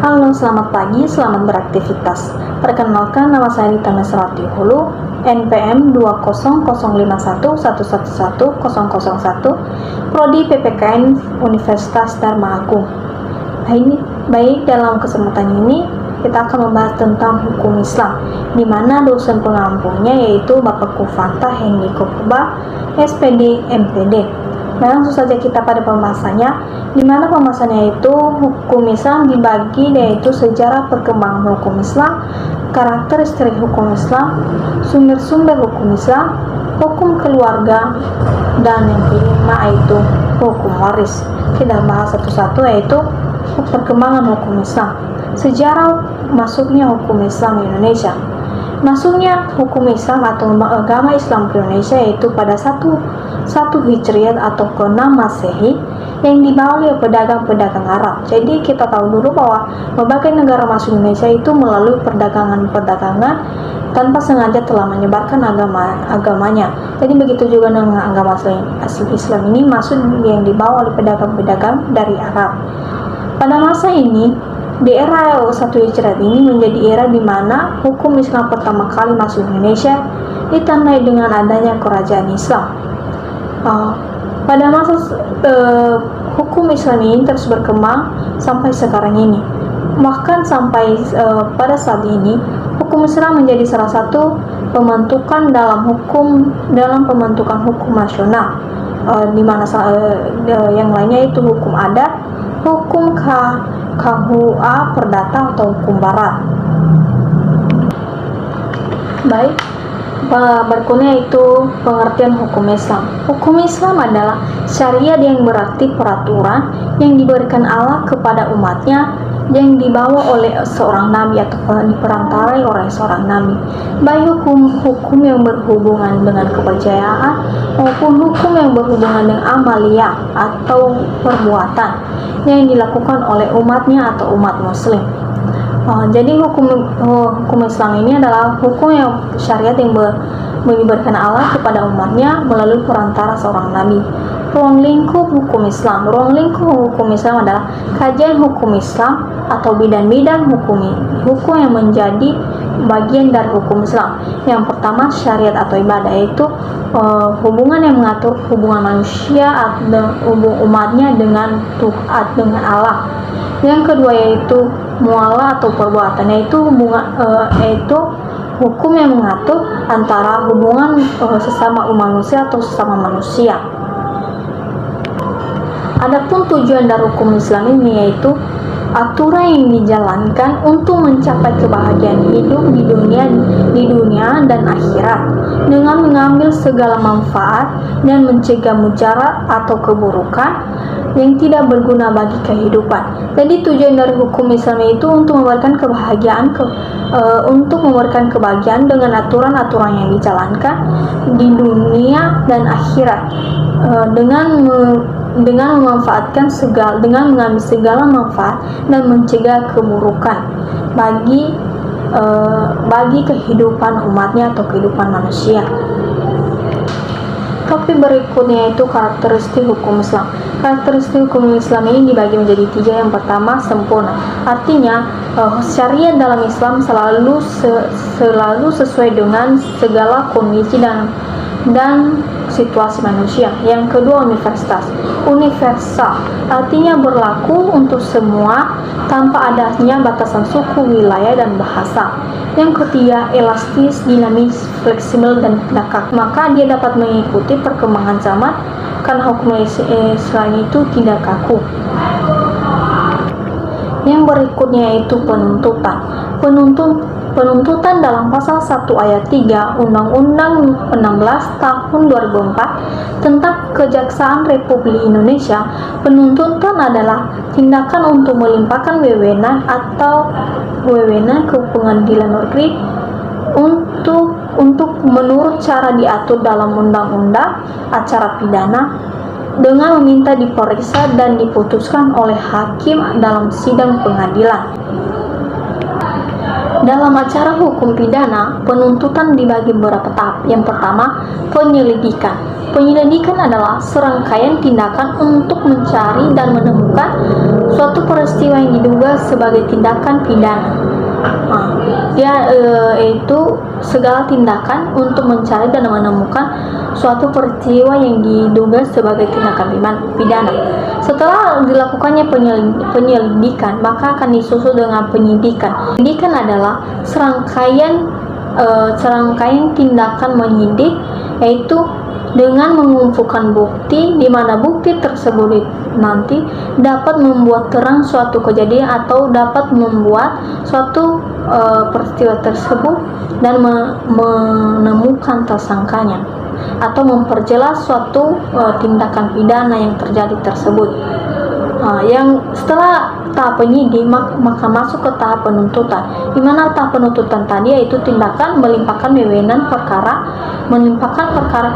Halo, selamat pagi, selamat beraktivitas. Perkenalkan, nama saya Dita Mesrati Hulu, NPM 20051111001, Prodi PPKN Universitas Dharma Agung. Baik, dalam kesempatan ini kita akan membahas tentang hukum Islam, di mana dosen pengampunya yaitu Bapak Kufanta Hendy Kokuba, SPD, MPD. Langsung saja kita pada pembahasannya, di mana pembahasannya itu hukum Islam dibagi yaitu sejarah perkembangan hukum Islam, karakteristik hukum Islam, sumber-sumber hukum Islam, hukum keluarga, dan yang kelima yaitu hukum waris. Kita bahas satu-satu yaitu perkembangan hukum Islam. Sejarah masuknya hukum Islam di Indonesia. Masuknya hukum Islam atau agama Islam ke Indonesia yaitu pada 1 Hijriah atau ke-6 Masehi yang dibawa oleh pedagang-pedagang Arab. Jadi kita tahu dulu bahwa berbagai negara masuk Indonesia itu melalui perdagangan tanpa sengaja telah menyebarkan agamanya. Jadi begitu juga dengan agama Islam ini masuk yang dibawa oleh pedagang-pedagang dari Arab. Pada masa ini, di era 1 Hijriah ini menjadi era di mana hukum Islam pertama kali masuk Indonesia ditandai dengan adanya kerajaan Islam. Pada masa hukum Islam ini terus berkembang sampai sekarang ini. Bahkan sampai pada saat ini hukum Islam menjadi salah satu pembentukan dalam pembentukan hukum nasional, di mana yang lainnya itu hukum adat, hukum KUA perdata atau hukum barat. Baik, berikutnya itu pengertian hukum Islam. Hukum Islam adalah syariat yang berarti peraturan yang diberikan Allah kepada umatnya yang dibawa oleh seorang nabi atau diperantarai oleh seorang nabi, baik hukum yang berhubungan dengan kepercayaan maupun hukum yang berhubungan dengan amalia atau perbuatan yang dilakukan oleh umatnya atau umat muslim. Jadi hukum Islam ini adalah hukum yang syariat yang diberikan Allah kepada umatnya melalui perantara seorang nabi. Ruang lingkup hukum Islam. Ruang lingkup hukum Islam adalah kajian hukum Islam atau bidang-bidang hukum yang menjadi bagian dari hukum Islam. Yang pertama, syariat atau ibadah, yaitu hubungan yang mengatur hubungan manusia atau umatnya dengan Allah. Yang kedua yaitu muamalah atau perbuatan, yaitu hukum yang mengatur antara hubungan sesama manusia atau sesama manusia. Adapun tujuan dari hukum Islam ini yaitu aturan yang dijalankan untuk mencapai kebahagiaan hidup di dunia dan akhirat dengan mengambil segala manfaat dan mencegah mudarat atau keburukan yang tidak berguna bagi kehidupan. Jadi tujuan dari hukum Islam itu untuk memberikan kebahagiaan dengan aturan-aturan yang dijalankan di dunia dan akhirat dengan mengambil segala manfaat dan mencegah keburukan bagi kehidupan umatnya atau kehidupan manusia. Topik berikutnya itu karakteristik hukum Islam. Karakteristik hukum Islam ini dibagi menjadi 3. Yang pertama, sempurna. Artinya syariat dalam Islam selalu sesuai dengan segala kondisi dan situasi manusia. Yang kedua, universal, artinya berlaku untuk semua tanpa adanya batasan suku, wilayah, dan bahasa. Yang ketiga, elastis, dinamis, fleksibel, dan tidak kaku. Maka dia dapat mengikuti perkembangan zaman karena hukum Islam itu tidak kaku. Yang berikutnya yaitu penuntutan dalam pasal 1 ayat 3 Undang-Undang 16 tahun 2004 tentang Kejaksaan Republik Indonesia. Penuntutan adalah tindakan untuk melimpahkan wewenang ke pengadilan negeri untuk menurut cara diatur dalam undang-undang acara pidana dengan meminta diperiksa dan diputuskan oleh hakim dalam sidang pengadilan. Dalam acara hukum pidana, penuntutan dibagi beberapa tahap. Yang pertama, penyelidikan. Penyelidikan adalah serangkaian tindakan untuk mencari dan menemukan suatu peristiwa yang diduga sebagai tindakan pidana. Itu segala tindakan untuk mencari dan menemukan suatu peristiwa yang diduga sebagai tindakan pidana. Setelah dilakukannya penyelidikan, maka akan disusul dengan penyidikan. Penyidikan adalah serangkaian tindakan menyidik, yaitu dengan mengumpulkan bukti, di mana bukti tersebut nanti dapat membuat terang suatu kejadian atau dapat membuat suatu peristiwa tersebut dan menemukan tersangkanya atau memperjelas suatu tindakan pidana yang terjadi tersebut. Yang setelah tahap penyidik maka masuk ke tahap penuntutan, di mana tahap penuntutan tadi yaitu tindakan melimpahkan perkara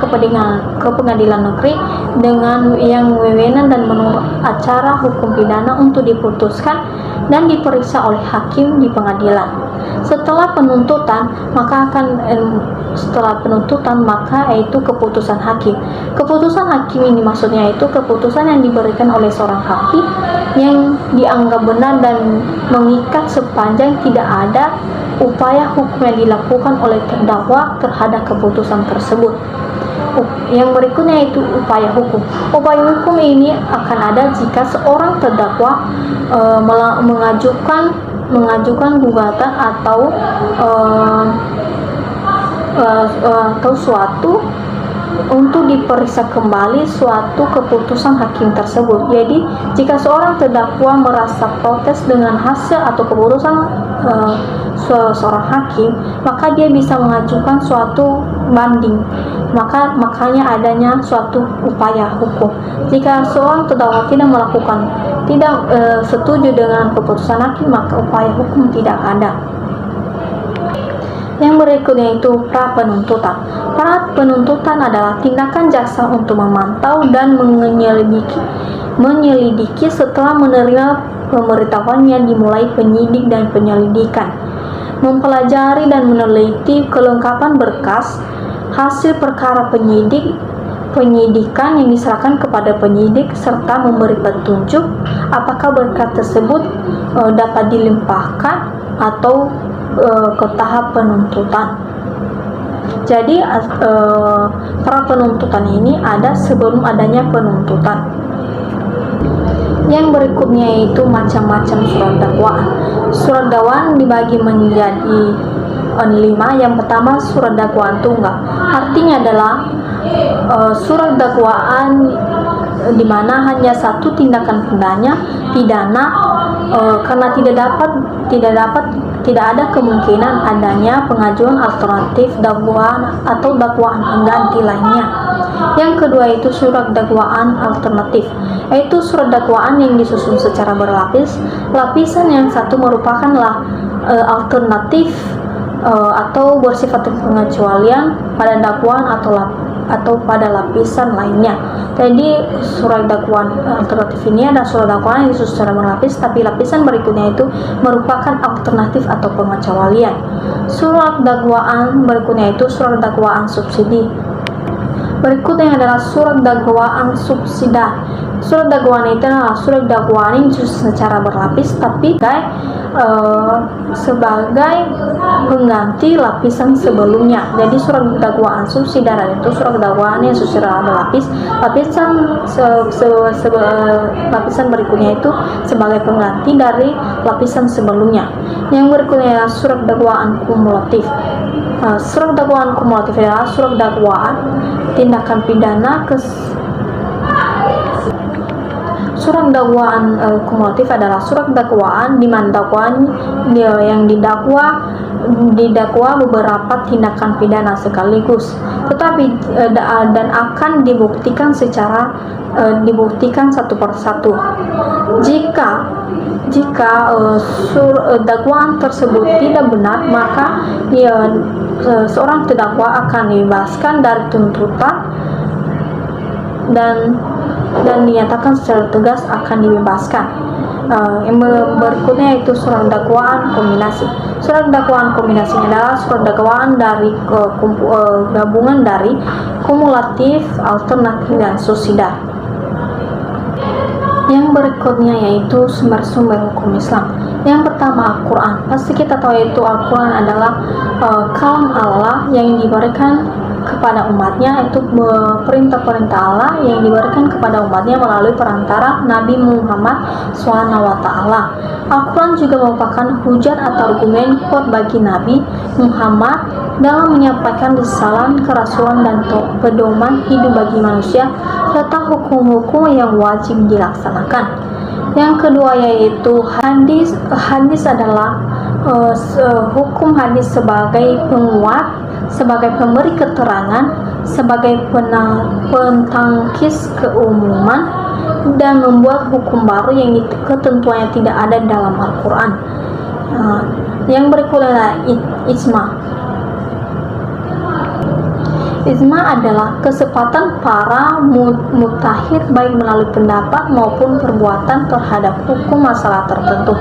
ke pengadilan negeri dengan yang wewenang dan menurut acara hukum pidana untuk diputuskan dan diperiksa oleh hakim di pengadilan. Setelah penuntutan maka yaitu keputusan hakim. Keputusan hakim ini maksudnya itu keputusan yang diberikan oleh seorang hakim yang dianggap benar dan mengikat sepanjang tidak ada upaya hukum yang dilakukan oleh terdakwa terhadap keputusan tersebut. Yang berikutnya itu upaya hukum. Upaya hukum ini akan ada jika seorang terdakwa mengajukan gugatan atau suatu untuk diperiksa kembali suatu keputusan hakim tersebut. Jadi, jika seorang terdakwa merasa protes dengan hasil atau keputusan seorang hakim, maka dia bisa mengajukan suatu banding. Makanya adanya suatu upaya hukum. Jika seorang terdakwa tidak setuju dengan keputusan hakim, maka upaya hukum tidak ada. Yang berikutnya itu pra penuntutan. Pra penuntutan adalah tindakan jaksa untuk memantau dan menyelidiki setelah menerima pemberitahuannya dimulai penyidik dan penyelidikan, mempelajari dan meneliti kelengkapan berkas hasil perkara penyidikan yang diserahkan kepada penyidik serta memberi petunjuk apakah berkas tersebut dapat dilimpahkan atau ke tahap penuntutan. Jadi pra penuntutan ini ada sebelum adanya penuntutan. Yang berikutnya yaitu macam-macam surat dakwaan. Surat dakwaan dibagi menjadi 5. Yang pertama surat dakwaan tunggal. Artinya adalah surat dakwaan di mana hanya satu tindakan pidana karena tidak ada kemungkinan adanya pengajuan alternatif dakwaan atau dakwaan pengganti lainnya. Yang kedua itu surat dakwaan alternatif, yaitu surat dakwaan yang disusun secara berlapis. Lapisan yang satu merupakan alternatif atau bersifat pengecualian pada dakwaan atau pada lapisan lainnya. Jadi surat dakwaan alternatif ini ada surat dakwaan yang disusun secara berlapis, tapi lapisan berikutnya itu merupakan alternatif atau pengecualian. Surat dakwaan berikutnya itu surat dakwaan subsidi. Berikutnya adalah surat dakwaan subsidiar. Surat dakwaan itu adalah surat dakwaan yang disusun secara berlapis, tapi sebagai pengganti lapisan sebelumnya. Jadi surat dakwaan subsidiar itu surat dakwaan yang secara berlapis. Lapisan berikutnya itu sebagai pengganti dari lapisan sebelumnya. Yang berikutnya adalah surat dakwaan kumulatif. Surat dakwaan kumulatif adalah surat dakwaan tindakan pidana Surat dakwaan kumulatif adalah surat dakwaan di mana dakwaan yang didakwa beberapa tindakan pidana sekaligus, tetapi dan akan dibuktikan satu persatu. Jika dakwaan tersebut tidak benar, maka seorang terdakwa akan dibebaskan dari tuntutan dan dinyatakan secara tegas akan dibebaskan. Yang berikutnya itu surat dakwaan kombinasi. Surat dakwaan kombinasinya adalah surat dakwaan dari gabungan dari kumulatif, alternatif, dan subsidiar. Yang berikutnya yaitu sumber-sumber hukum Islam. Yang pertama Al-Quran. Pasti kita tahu yaitu Al-Quran adalah kalam Allah yang diberikan kepada umatnya, itu perintah-perintah Allah yang diberikan kepada umatnya melalui perantara Nabi Muhammad SWT. Al-Quran juga merupakan hujat atau argumen kuat bagi Nabi Muhammad dalam menyampaikan risalah, kerasulan, dan pedoman hidup bagi manusia serta hukum-hukum yang wajib dilaksanakan. Yang kedua yaitu hadis. Hadis adalah hukum hadis sebagai penguat, sebagai pemberi keterangan, sebagai pentangkis keumuman, dan membuat hukum baru yang ketentuannya tidak ada dalam Al-Quran. Yang berikutnya adalah ijma. Ijma adalah kesepakatan para mutakhir baik melalui pendapat maupun perbuatan terhadap hukum masalah tertentu.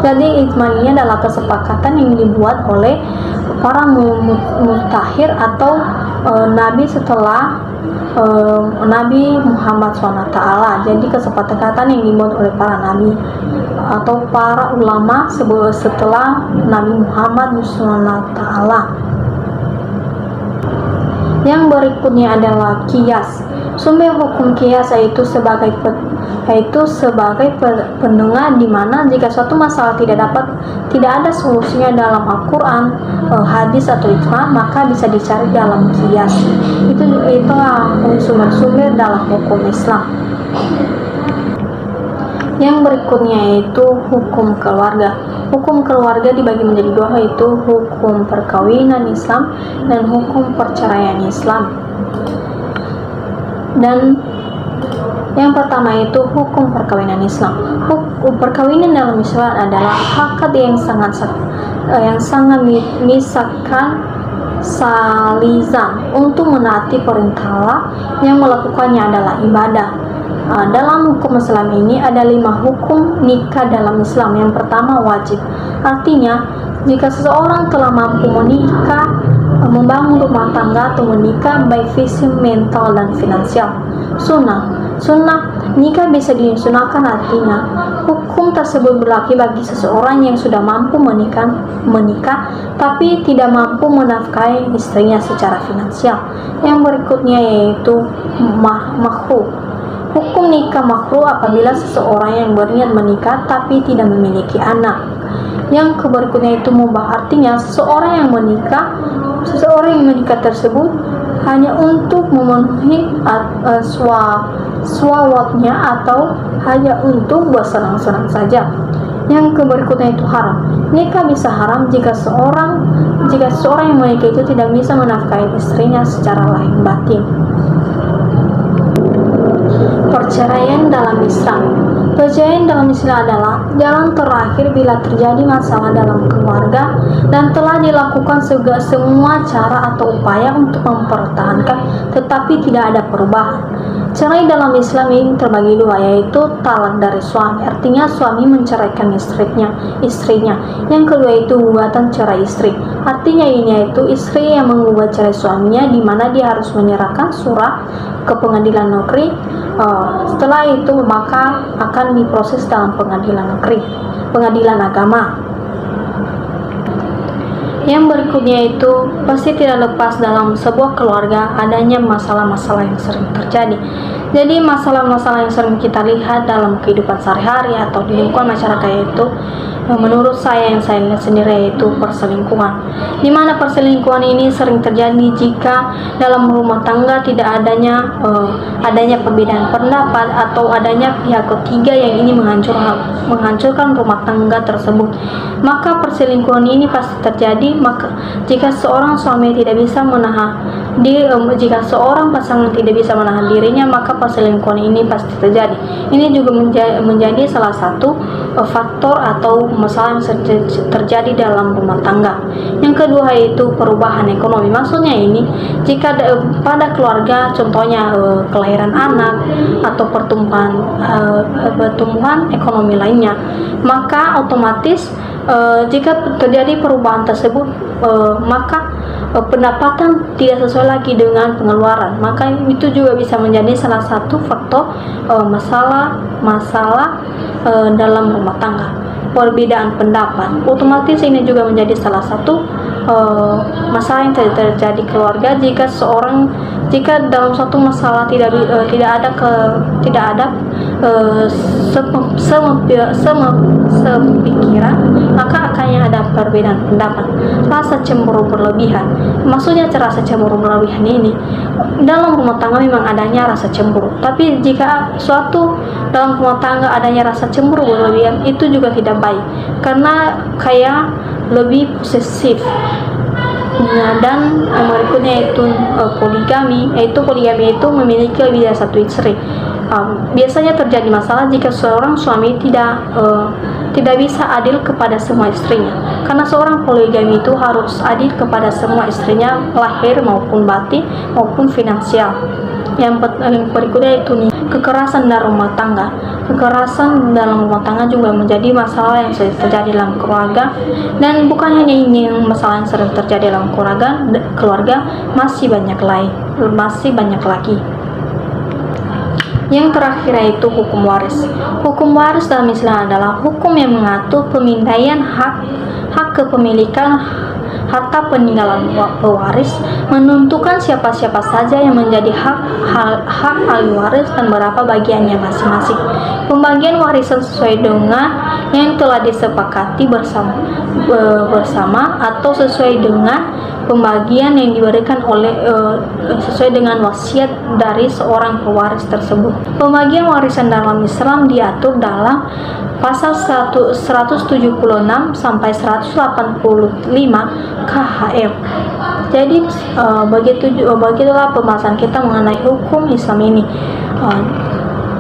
Jadi ijma ini adalah kesepakatan yang dibuat oleh para mutakhir atau nabi setelah Nabi Muhammad SWT. Jadi kesepakatan yang dibuat oleh para nabi atau para ulama setelah Nabi Muhammad SWT. Yang berikutnya adalah kias. Sumber hukum kias yaitu sebagai pendengar di mana jika suatu masalah tidak ada solusinya dalam Al-Quran, hadis atau ijma, maka bisa dicari dalam kias. Itulah sumber-sumber dalam hukum Islam. Yang berikutnya yaitu hukum keluarga. Hukum keluarga dibagi menjadi dua, yaitu hukum perkawinan Islam dan hukum perceraian Islam. Dan yang pertama itu hukum perkawinan Islam. Hukum perkawinan dalam Islam adalah akad yang sangat misalkan salizan untuk menaati perintah Allah, yang melakukannya adalah ibadah. Dalam hukum Islam ini ada 5 hukum nikah dalam Islam. Yang pertama wajib, artinya jika seseorang telah mampu menikah, membangun rumah tangga atau menikah baik fisik, mental, dan finansial. Sunnah, nikah bisa disunahkan, artinya hukum tersebut berlaku bagi seseorang yang sudah mampu menikah tapi tidak mampu menafkahi istrinya secara finansial. Yang berikutnya yaitu makruh. Hukum nikah makruh apabila seseorang yang berniat menikah tapi tidak memiliki anak. Yang berikutnya itu mubah, artinya seseorang yang menikah tersebut hanya untuk memenuhi syahwatnya atau hanya untuk bersenang-senang saja. Yang berikutnya itu haram. Nikah bisa haram jika seseorang yang menikah itu tidak bisa menafkahi istrinya secara lahir batin. Perceraian dalam Islam. Perceraian dalam Islam adalah jalan terakhir bila terjadi masalah dalam keluarga dan telah dilakukan semua cara atau upaya untuk mempertahankan tetapi tidak ada perubahan. Cerai dalam Islam ini terbagi dua, yaitu talak dari suami, artinya suami menceraikan istrinya. Yang kedua itu gugatan cerai istri, artinya ini yaitu istri yang menggugat cerai suaminya, di mana dia harus menyerahkan surat ke pengadilan negeri. Setelah itu maka akan diproses dalam pengadilan agama. Yang berikutnya itu pasti tidak lepas dalam sebuah keluarga adanya masalah-masalah yang sering terjadi. Jadi masalah-masalah yang sering kita lihat dalam kehidupan sehari-hari atau di lingkungan masyarakat itu, menurut saya yang saya lihat sendiri yaitu perselingkuhan. Di mana perselingkuhan ini sering terjadi jika dalam rumah tangga tidak adanya perbedaan pendapat atau adanya pihak ketiga yang ingin menghancurkan rumah tangga tersebut. Maka perselingkuhan ini pasti terjadi jika seorang suami tidak bisa Jika seorang pasangan tidak bisa menahan dirinya, maka perselingkuhan ini pasti terjadi. Ini juga menjadi salah satu faktor atau masalah yang terjadi dalam rumah tangga. Yang kedua yaitu perubahan ekonomi. Maksudnya ini, jika pada keluarga, contohnya kelahiran anak atau pertumbuhan ekonomi lainnya, maka otomatis jika terjadi perubahan tersebut, maka pendapatan tidak sesuai lagi dengan pengeluaran, maka itu juga bisa menjadi salah satu faktor masalah dalam rumah tangga. Perbedaan pendapat, otomatis ini juga menjadi salah satu masalah yang terjadi keluarga. Jika dalam suatu masalah tidak ada sepikiran, maka akannya ada perbedaan pendapat. Rasa cemburu berlebihan, maksudnya rasa cemburu berlebihan ini dalam rumah tangga memang adanya rasa cemburu, tapi jika dalam rumah tangga adanya rasa cemburu berlebihan, itu juga tidak baik, karena kayak lebih posesif. Dan berikutnya yaitu poligami, yaitu memiliki lebih dari satu istri. Biasanya terjadi masalah jika seorang suami tidak bisa adil kepada semua istrinya, karena seorang poligami itu harus adil kepada semua istrinya, lahir maupun batin maupun finansial. Yang berikutnya itu kekerasan dalam rumah tangga. Kekerasan dalam rumah tangga juga menjadi masalah yang sering terjadi dalam keluarga, dan bukan hanya ini masalah yang sering terjadi dalam keluarga, masih banyak lagi. Yang terakhir yaitu hukum waris. Hukum waris dalam Islam adalah hukum yang mengatur pemindaian hak kepemilikan harta peninggalan pewaris, menentukan siapa-siapa saja yang menjadi hak ahli waris dan berapa bagiannya masing-masing. Pembagian warisan sesuai dengan yang telah disepakati bersama atau sesuai dengan pembagian yang diberikan sesuai dengan wasiat dari seorang pewaris tersebut. Pembagian warisan dalam Islam diatur dalam pasal 176 sampai 185 KHR. Jadi begitulah pembahasan kita mengenai hukum Islam ini.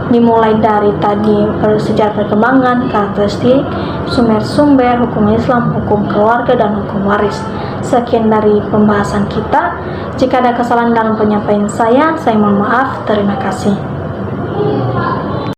Dimulai dari tadi sejarah perkembangan, karakteristik, sumber-sumber hukum Islam, hukum keluarga, dan hukum waris. Sekian dari pembahasan kita. Jika ada kesalahan dalam penyampaian saya mohon maaf. Terima kasih.